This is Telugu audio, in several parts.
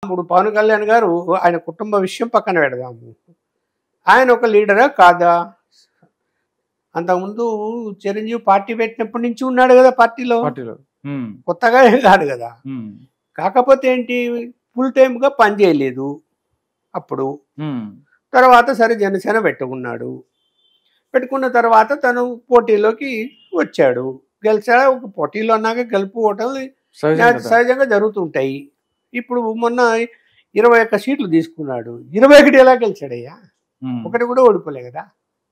ఇప్పుడు పవన్ కళ్యాణ్ గారు ఆయన కుటుంబ విషయం పక్కన పెడదాము. ఆయన ఒక లీడరా కాదా? అంతకుముందు చిరంజీవి పార్టీ పెట్టినప్పటి నుంచి ఉన్నాడు కదా పార్టీలో, కొత్తగా ఏం కాదు కదా. కాకపోతే ఏంటి, ఫుల్ టైమ్గా పనిచేయలేదు అప్పుడు. తర్వాత సరే జనసేన పెట్టుకున్నాడు. పెట్టుకున్న తర్వాత తను పోటీలోకి వచ్చాడు, గెలిచాడు. ఒక పోటీలో అన్నాక గెలుపుకోవటం సహజంగా జరుగుతుంటాయి. ఇప్పుడు మొన్న 21 సీట్లు తీసుకున్నాడు. 21 ఎలా గెలిచాడయ్యా? ఒకటి కూడా ఓడిపోలే కదా.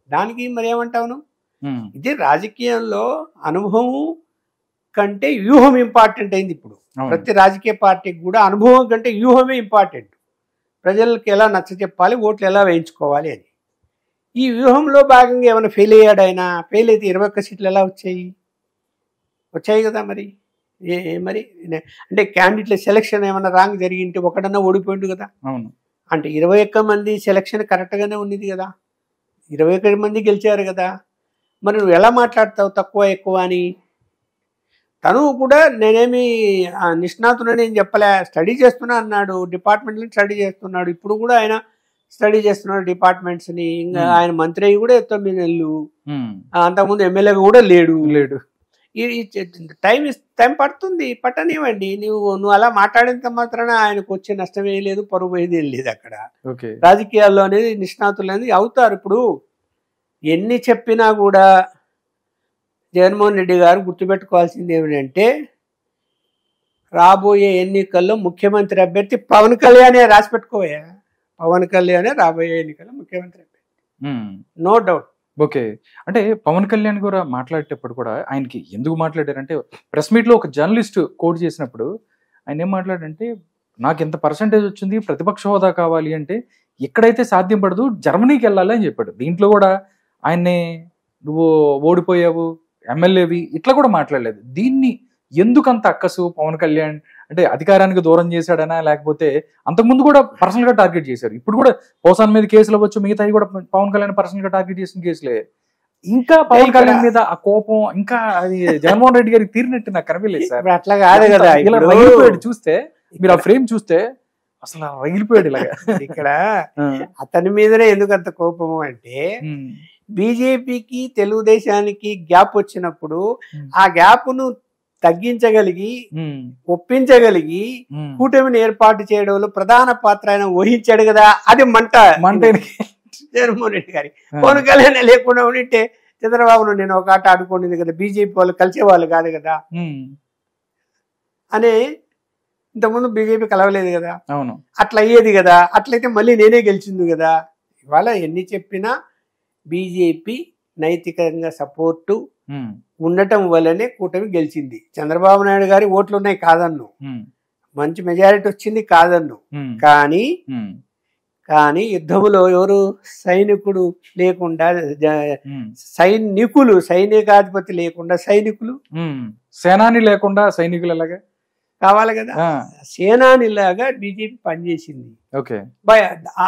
దానికి మరి ఏమంటావు? ఇది రాజకీయంలో అనుభవం కంటే వ్యూహం ఇంపార్టెంట్ అయింది. ఇప్పుడు ప్రతి రాజకీయ పార్టీకి కూడా అనుభవం కంటే వ్యూహమే ఇంపార్టెంట్. ప్రజలకు ఎలా నచ్చ చెప్పాలి, ఓట్లు ఎలా వేయించుకోవాలి అని. ఈ వ్యూహంలో భాగంగా ఏమైనా ఫెయిల్ అయ్యాడు ఆయన. ఫెయిల్ అయితే 21 సీట్లు ఎలా వచ్చాయి కదా. మరి మరి అంటే క్యాండిడేట్ల సెలక్షన్ ఏమైనా రాంగ్ జరిగింటే ఒకడన్నా ఓడిపోయిండు కదా. అవును, అంటే 21 మంది సెలక్షన్ కరెక్ట్గానే ఉన్నది కదా. 21 మంది గెలిచారు కదా. మరి నువ్వు ఎలా మాట్లాడతావు తక్కువ ఎక్కువ అని? తను కూడా నేనేమి నిష్ణాతునని ఏం చెప్పలే, స్టడీ చేస్తున్నా అన్నాడు. డిపార్ట్మెంట్లో స్టడీ చేస్తున్నాడు. ఇప్పుడు కూడా ఆయన స్టడీ చేస్తున్నాడు డిపార్ట్మెంట్స్ని. ఇంకా ఆయన మంత్రి అయ్యి కూడా 9 నెలలు, అంతకుముందు ఎమ్మెల్యేగా కూడా లేడు. టైం పడుతుంది, పట్టనివ్వండి. నువ్వు అలా మాట్లాడినంత మాత్రాన ఆయనకు వచ్చే నష్టం ఏం లేదు, పరువు పోయేది ఏం లేదు. అక్కడ రాజకీయాల్లో అనేది నిష్ణాతులు అనేది అవుతారు. ఇప్పుడు ఎన్ని చెప్పినా కూడా జగన్మోహన్ రెడ్డి గారు గుర్తుపెట్టుకోవాల్సింది ఏమిటంటే, రాబోయే ఎన్నికల్లో ముఖ్యమంత్రి అభ్యర్థి పవన్ కళ్యాణే. రాసి పెట్టుకోయా, పవన్ కళ్యాణే రాబోయే ఎన్నికల్లో ముఖ్యమంత్రి అభ్యర్థి, నో డౌట్. ఓకే, అంటే పవన్ కళ్యాణ్ కూడా మాట్లాడేటప్పుడు కూడా ఆయనకి ఎందుకు మాట్లాడారంటే, ప్రెస్ మీట్లో ఒక జర్నలిస్ట్ కోట్ చేసినప్పుడు ఆయన ఏం మాట్లాడంటే, నాకు ఎంత పర్సంటేజ్ వచ్చింది, ప్రతిపక్ష హోదా కావాలి అంటే ఎక్కడైతే సాధ్యం పడదు జర్మనీకి వెళ్ళాలి అని చెప్పాడు. దీంట్లో కూడా ఆయన్ని నువ్వు ఓడిపోయావు, ఎమ్మెల్యేవి ఇట్లా కూడా మాట్లాడలేదు. దీన్ని ఎందుకంత అక్కసు పవన్ కళ్యాణ్? అంటే అధికారానికి దూరం చేశాడనా, లేకపోతే అంతకుముందు కూడా పర్సనల్ గా టార్గెట్ చేశారు. ఇప్పుడు కూడా పోసాన్ మీద కేసులు అవ్వచ్చు, మిగతాయి కూడా పవన్ కళ్యాణ్ పర్సనల్ గా టార్గెట్ చేసిన కేసులే. ఇంకా పవన్ కళ్యాణ్ మీద ఆ కోపం ఇంకా అది జగన్మోహన్ రెడ్డి గారికి తీరినట్టు నాకు కనిపించలేదు సార్. అట్లా కాదు కదా, ఇలా రగిలిపోయాడు. చూస్తే మీరు ఆ ఫ్రేమ్ చూస్తే అసలు రగిలిపోయాడు ఇలాగా. ఇక్కడ అతని మీదనే ఎందుకు అంత కోపము అంటే, బీజేపీకి తెలుగుదేశానికి గ్యాప్ వచ్చినప్పుడు ఆ గ్యాప్ ను తగ్గించగలిగి ఒప్పించగలిగి కూటమిని ఏర్పాటు చేయడంలో ప్రధాన పాత్ర ఆయన వహించాడు కదా. అది మంట జగన్మోహన్ రెడ్డి గారి. పవన్ కళ్యాణ్ లేకుండా ఉంటే చంద్రబాబును నేను ఒక ఆట ఆడుకోండి కదా, బీజేపీ వాళ్ళు కలిసేవాళ్ళు కాదు కదా అని. ఇంతకుముందు బీజేపీ కలవలేదు కదా, అట్లా అయ్యేది కదా. అట్లయితే మళ్ళీ నేనే గెలిచింది కదా. ఇవాళ ఎన్ని చెప్పినా బీజేపీ నైతికంగా సపోర్టు ఉండటం వల్లనే కూటమి గెలిచింది. చంద్రబాబు నాయుడు గారి ఓట్లు ఉన్నాయి కాదన్ను, మంచి మెజారిటీ వచ్చింది కాదన్ను. కానీ యుద్ధంలో ఎవరు సైనికుడు లేకుండా, సైనికాధిపతి లేకుండా సైనికులు, సేనాని లేకుండా సైనికులు ఎలాగా కావాలి కదా. సేనానిలాగా బీజేపీ పనిచేసింది.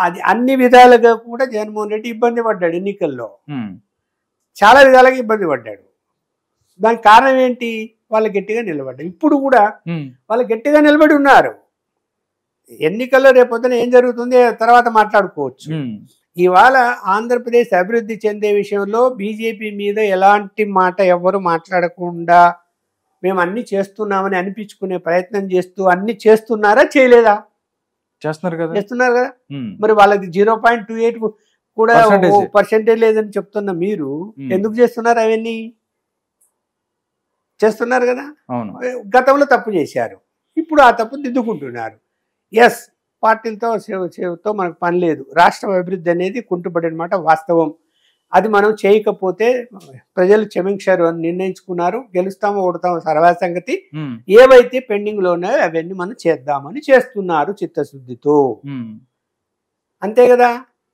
అది అన్ని విధాలుగా కూడా జగన్మోహన్ రెడ్డి ఇబ్బంది పడ్డాడు. ఎన్నికల్లో చాలా విధాలుగా ఇబ్బంది పడ్డాడు. దానికి కారణం ఏంటి? వాళ్ళు గట్టిగా నిలబడ్డారు. ఇప్పుడు కూడా వాళ్ళు గట్టిగా నిలబడి ఉన్నారు. ఎన్నికల్లో రేపొద్దున ఏం జరుగుతుంది తర్వాత మాట్లాడుకోవచ్చు. ఇవాళ ఆంధ్రప్రదేశ్ అభివృద్ధి చెందే విషయంలో బీజేపీ మీద ఎలాంటి మాట ఎవరు మాట్లాడకుండా మేము అన్ని చేస్తున్నామని అనిపించుకునే ప్రయత్నం చేస్తూ అన్ని చేస్తున్నారా చేయలేదా? చేస్తున్నారు కదా. మరి వాళ్ళకి 0.28 కూడా పర్సెంటేజ్ లేదని చెప్తున్న మీరు ఎందుకు చేస్తున్నారు? అవన్నీ చేస్తున్నారు కదా. గతంలో తప్పు చేశారు, ఇప్పుడు ఆ తప్పు దిద్దుకుంటున్నారు. ఎస్, పార్టీలతో మనకు పని లేదు. రాష్ట్ర అభివృద్ధి అనేది కుంటుపడిన మాట వాస్తవం. అది మనం చేయకపోతే ప్రజలు క్షమించారు అని నిర్ణయించుకున్నారు. గెలుస్తామో ఓడతామో సర్వా సంగతి. ఏవైతే పెండింగ్ లో ఉన్నాయో అవన్నీ మనం చేద్దామని చేస్తున్నారు చిత్తశుద్ధితో, అంతే కదా.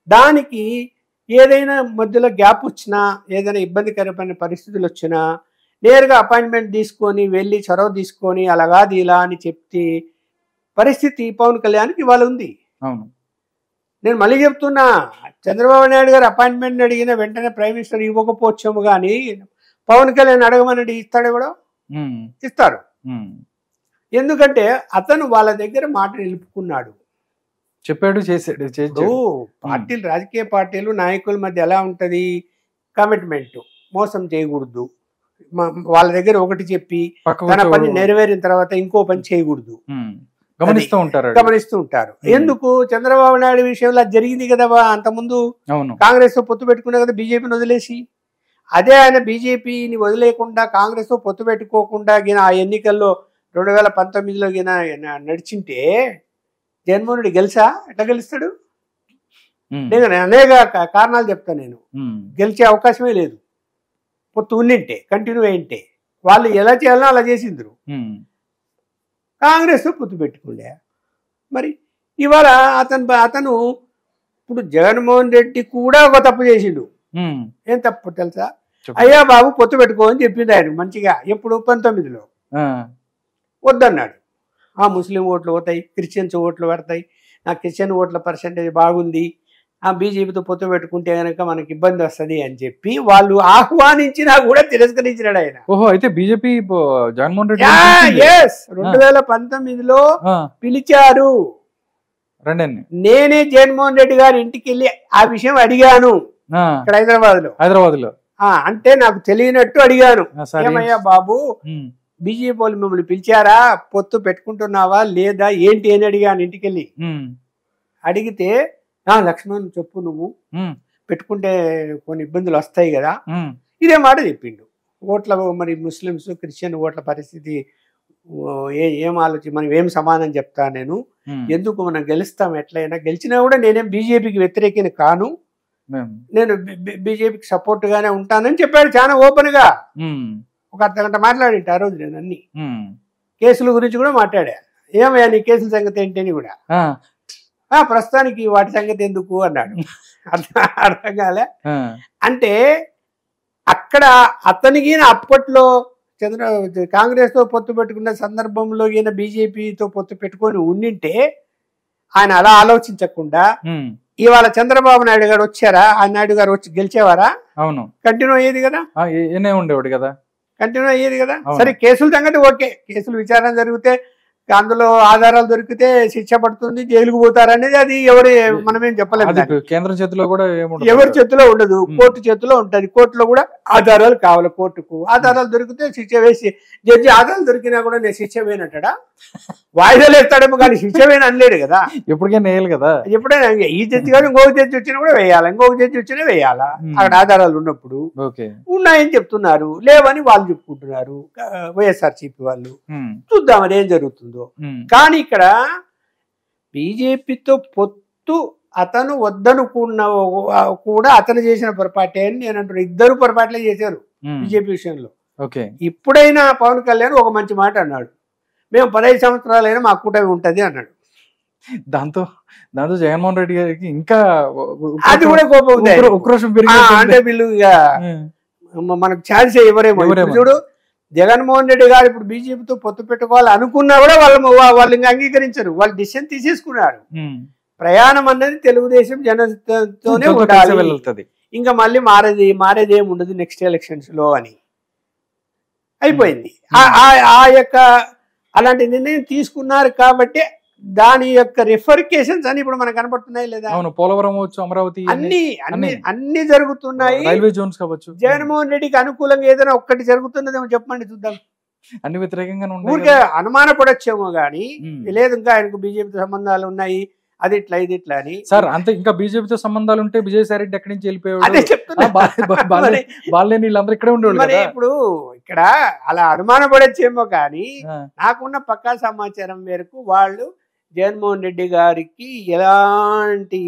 దానికి ఏదైనా మధ్యలో గ్యాప్ వచ్చినా, ఏదైనా ఇబ్బందికరమైన పరిస్థితులు వచ్చినా నేరుగా అపాయింట్మెంట్ తీసుకొని వెళ్ళి చొరవ తీసుకొని అలాగాది ఇలా అని చెప్తే పరిస్థితి పవన్ కళ్యాణ్కి ఇవాళ ఉంది. నేను మళ్ళీ చెప్తున్నా, చంద్రబాబు నాయుడు గారు అపాయింట్మెంట్ అడిగిన వెంటనే ప్రైమ్ మినిస్టర్ ఇవ్వకపోవచ్చాము, కానీ పవన్ కళ్యాణ్ అడగమని ఇస్తాడు, కూడా ఇస్తారు. ఎందుకంటే అతను వాళ్ళ దగ్గర మాట నిలుపుకున్నాడు, చెప్పాడు, చేశాడు. పార్టీలు, రాజకీయ పార్టీలు నాయకుల మధ్య ఎలా ఉంటది, కమిట్మెంట్, మోసం చేయకూడదు, వాళ్ళ దగ్గర ఒకటి చెప్పి తన పని నెరవేరిన తర్వాత ఇంకో పని చేయకూడదు, గమనిస్తూ ఉంటారు. ఎందుకు చంద్రబాబు నాయుడు విషయంలో జరిగింది కదా, అంతకుముందు కాంగ్రెస్ తో పొత్తు పెట్టుకున్నా కదా బీజేపీని వదిలేసి. అదే ఆయన బీజేపీని వదిలేకుండా కాంగ్రెస్ తో పొత్తు పెట్టుకోకుండా ఆ ఎన్నికల్లో 2019లో నడిచింటే జగన్మోహన్ రెడ్డి గెలిచా? ఎట్లా గెలుస్తాడు? లేదు, అనేక కారణాలు చెప్తాను నేను. గెలిచే అవకాశమే లేదు. పొత్తు ఉన్నింటే, కంటిన్యూ అయింటే వాళ్ళు ఎలా చేయాలనో అలా చేసిండ్రు. కాంగ్రెస్ పొత్తు పెట్టుకుండే. మరి ఇవాళ అతను ఇప్పుడు జగన్మోహన్ రెడ్డి కూడా ఒక తప్పు చేసిండు. ఏం తప్పు తెలుసా? అయ్యా బాబు పొత్తు పెట్టుకో అని చెప్పింది ఆయన మంచిగా. ఎప్పుడు 19లో వద్దన్నాడు. ముస్లిం ఓట్లు పోతాయి, క్రిస్టియన్స్ ఓట్లు పడతాయి, నాకు క్రిస్టియన్ ఓట్ల పర్సెంటేజ్ బాగుంది, బీజేపీతో పొత్తు పెట్టుకుంటే కనుక మనకి ఇబ్బంది వస్తుంది అని చెప్పి వాళ్ళు ఆహ్వానించినా కూడా తిరస్కరించినాడు ఆయన. ఓహో, అయితే బీజేపీ జగన్మోహన్ రెడ్డి 2019లో పిలిచారు. నేనే జగన్మోహన్ రెడ్డి గారి ఇంటికి వెళ్ళి ఆ విషయం అడిగాను ఇక్కడ హైదరాబాద్ లో. అంటే నాకు తెలియనట్టు అడిగాను, ఏమయ్యా బాబు బీజేపీ వాళ్ళు మిమ్మల్ని పిలిచారా, పొత్తు పెట్టుకుంటున్నావా లేదా ఏంటి అని అడిగాను ఇంటికి వెళ్ళి. అడిగితే లక్ష్మణ్ చెప్పు, నువ్వు పెట్టుకుంటే కొన్ని ఇబ్బందులు వస్తాయి కదా, ఇదే మాట చెప్పిండు. ఓట్ల మరి ముస్లిమ్స్ క్రిస్టియన్ ఓట్ల పరిస్థితి ఏం మనం ఏం సమాధానం చెప్తా నేను, ఎందుకు మనం గెలుస్తాం, ఎట్లయినా గెలిచినా కూడా నేనేం బీజేపీకి వ్యతిరేకిని కాను, నేను బీజేపీకి సపోర్ట్ గానే ఉంటానని చెప్పాడు చాలా ఓపెన్ గా. ఒక అర్ధగంట మాట్లాడింటి ఆ రోజు నేను అన్ని కేసుల గురించి కూడా మాట్లాడా. ఏమయ్యా నీ కేసుల సంగతి ఏంటి అని కూడా. ప్రస్తుతానికి వాటి సంగతి ఎందుకు అన్నాడు. అర్థం కాలే. అంటే అక్కడ అతనికి అప్పట్లో కాంగ్రెస్ తో పొత్తు పెట్టుకున్న సందర్భంలో ఈయన బీజేపీతో పొత్తు పెట్టుకొని ఉండింటే ఆయన అలా ఆలోచించకుండా ఇవాళ చంద్రబాబు నాయుడు గారు వచ్చారా, ఆ నాయుడు గారు వచ్చి గెలిచేవారా? అవును, కంటిన్యూ అయ్యేది కదా, ఉండేవాడు కదా, కంటిన్యూ అయ్యేది కదా. సరే కేసుల సంగతి ఓకే, కేసులు విచారణ జరిగితే అందులో ఆధారాలు దొరికితే శిక్ష పడుతుంది, జైలుకు పోతారనేది అది మనమేం చెప్పలేము. కేంద్రం చేతిలో కూడా ఎవరి చేతిలో ఉండదు, కోర్టు చేతిలో ఉంటది. కోర్టులో కూడా ఆధారాలు కావాలి. కోర్టుకు ఆధారాలు దొరికితే శిక్ష వేసి, జడ్జి ఆధారాలు దొరికినా కూడా నేను శిక్ష వేయనట్టడా, వాయిదాలు వేస్తాడేమో కానీ శిక్ష వేయని అనలేడు కదా. ఎప్పటికైనా వేయాలి కదా. ఎప్పుడైనా ఈ జడ్జి కానీ ఇంకొక జడ్జి వచ్చినా కూడా వేయాలా, ఇంకొక జడ్జి వచ్చినా వేయాలా. అక్కడ ఆధారాలు ఉన్నప్పుడు ఉన్నాయని చెప్తున్నారు, లేవని వాళ్ళు చెప్పుకుంటున్నారు వైఎస్ఆర్సీపీ వాళ్ళు. చూద్దాం అది ఏం జరుగుతుందో. కానీ ఇక్కడ బీజేపీతో పొత్తు అతను వద్దనుకున్న కూడా అతను చేసిన పొరపాటే అని నేను అంటున్నా. ఇద్దరు పొరపాట్లే చేశారు బీజేపీ విషయంలో. ఇప్పుడైనా పవన్ కళ్యాణ్ ఒక మంచి మాట అన్నాడు, మేము 15 సంవత్సరాలైనా మా కూటమి ఉంటది అన్నాడు. దాంతో జగన్మోహన్ రెడ్డి గారికి ఇంకా అది కూడా కోపం ఉంది, ఉక్రోషం పెరిగి. అంటే వీళ్ళు ఇక మనకు ఛాన్స్ ఇవ్వరేమో. చూడు, జగన్మోహన్ రెడ్డి గారు ఇప్పుడు బీజేపీతో పొత్తు పెట్టుకోవాలి అనుకున్నా కూడా వాళ్ళు ఇంకా అంగీకరించరు. వాళ్ళు డిసిషన్ తీసేసుకున్నారు. ప్రయాణం అన్నది తెలుగుదేశం జనతోనే ఉండాలి, ఇంకా మళ్ళీ మారేది ఏమి ఉండదు నెక్స్ట్ ఎలక్షన్స్ లో అని అయిపోయింది. ఆ యొక్క అలాంటి నిర్ణయం తీసుకున్నారు కాబట్టి దాని యొక్క రిఫర్కేషన్స్ అని ఇప్పుడు మనకు కనపడుతున్నాయి లేదా? పోలవరం అమరావతి అన్ని జరుగుతున్నాయి. రైల్వే జోన్స్ కావచ్చు. జగన్మోహన్ రెడ్డికి అనుకూలంగా ఏదైనా ఒక్కటి జరుగుతున్నదేమో చెప్పండి చూద్దాం. అన్ని వ్యతిరేకంగా ఊరికే అనుమానపడొచ్చేమో గానీ లేదు ఇంకా ఆయనకు బీజేపీతో సంబంధాలు ఉన్నాయి, అది ఇట్లా ఇది ఇట్లా అని. సార్ అంతే, ఇంకా బీజేపీతో సంబంధాలు ఉంటే విజయసాయి రెడ్డి ఎక్కడి నుంచి వెళ్ళిపోయాడు? అదే చెప్తున్నా, వీళ్ళందరూ ఇక్కడే ఉండేవాళ్ళు. ఇప్పుడు ఇక్కడ అలా అనుమానపడొచ్చేమో కానీ నాకున్న పక్కా సమాచారం మేరకు వాళ్ళు జగన్మోహన్ రెడ్డి గారికి ఎలాంటి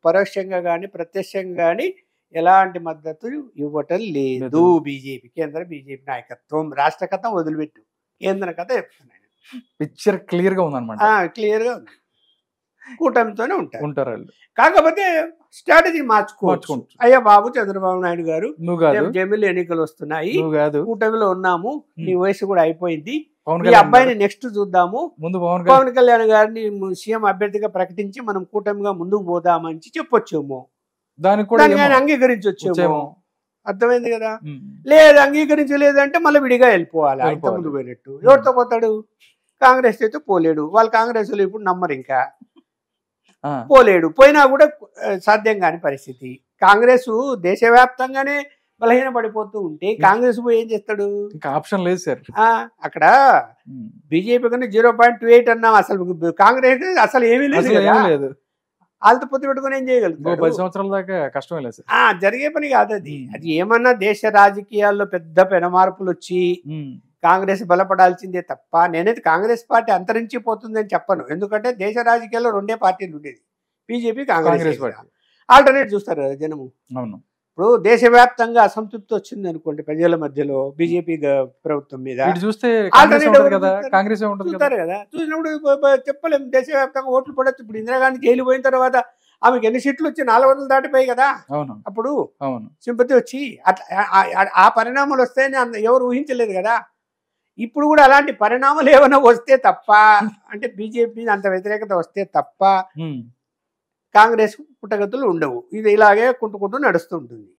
పరోక్షంగా గాని ప్రత్యక్షంగా గాని ఎలాంటి మద్దతు ఇవ్వటం లేదు. బీజేపీ కేంద్ర బీజేపీ నాయకత్వం, రాష్ట్ర కథ వదిలిపెట్టు, కేంద్ర కథ చెప్తున్నాను. పిక్చర్ క్లియర్ గా ఉందన్నమాట. క్లియర్ గా ఉంది, కూటమితోనే ఉంటారు. వాళ్ళు కాకపోతే స్ట్రాటజీ మార్చుకోవచ్చు. అయ్యా బాబు చంద్రబాబు నాయుడు గారు, జమిలి ఎన్నికలు వస్తున్నాయి, కూటమిలో ఉన్నాము, నీ వయసు కూడా అయిపోయింది, ఈ అబ్బాయిని నెక్స్ట్ చూద్దాము, ముందు పవన్ కళ్యాణ్ గారిని సీఎం అభ్యర్థిగా ప్రకటించి మనం కూటమిగా ముందుకు పోదామని చెప్పొచ్చేమో, దానికి కూడా అంగీకరించొచ్చేమో. అర్థమైంది కదా. లేదు అంగీకరించలేదంటే మళ్ళీ విడిగా వెళ్ళిపోవాలి. ఇంత ముందు పోయినట్టు ఎవరితో పోతాడు? కాంగ్రెస్ అయితే పోలేడు. వాళ్ళు కాంగ్రెస్ వాళ్ళు ఇప్పుడు నమ్మరు, ఇంకా పోలేడు. పోయినా కూడా సాధ్యం కాని పరిస్థితి. కాంగ్రెస్ దేశవ్యాప్తంగానే బలహీన పడిపోతూ ఉంటే కాంగ్రెస్ పోయి ఏం చేస్తాడు? ఇంకా ఆప్షన్ లేదు సార్. అక్కడ బీజేపీ కన్నా 0.28 అన్నాం, అసలు కాంగ్రెస్ అసలు ఏమీ లేదు. వాళ్ళతో పొత్తు పెట్టుకుని ఏం చేయగలుగుతారు? 10 సంవత్సరాల దాకా కష్టమే లేదు. జరిగే పని కాదు అది. అది ఏమన్నా దేశ రాజకీయాల్లో పెద్ద పెనమార్పులు వచ్చి కాంగ్రెస్ బలపడాల్సిందే తప్ప నేనైతే కాంగ్రెస్ పార్టీ అంతరించిపోతుందని చెప్పను. ఎందుకంటే దేశ రాజకీయాల్లో 2 పార్టీలు ఉండేది, బీజేపీ, కాంగ్రెస్. ఆల్టర్నేట్ చూస్తారు కదా జనము. అవును. ఇప్పుడు దేశవ్యాప్తంగా అసంతృప్తి వచ్చింది అనుకోండి ప్రజల మధ్యలో బీజేపీ ప్రభుత్వం మీద, చూస్తారు కదా. చూసినప్పుడు చెప్పలేము, దేశవ్యాప్తంగా ఓట్లు పడవచ్చు. ఇప్పుడు ఇందిరాగాంధీ జైలు పోయిన తర్వాత ఆమెకి ఎన్ని సీట్లు వచ్చి 400 దాటిపోయి కదా. అప్పుడు సింపతి వచ్చి అట్లా ఆ పరిణామాలు వస్తాయని ఎవరు ఊహించలేదు కదా. ఇప్పుడు కూడా అలాంటి పరిణామాలు ఏమైనా వస్తే తప్ప, అంటే బీజేపీ అంత వ్యతిరేకత వస్తే తప్ప కాంగ్రెస్ పుట్టగతులు ఉండవు. ఇది ఇలాగే కుంటుకుంటూ నడుస్తుంటుంది.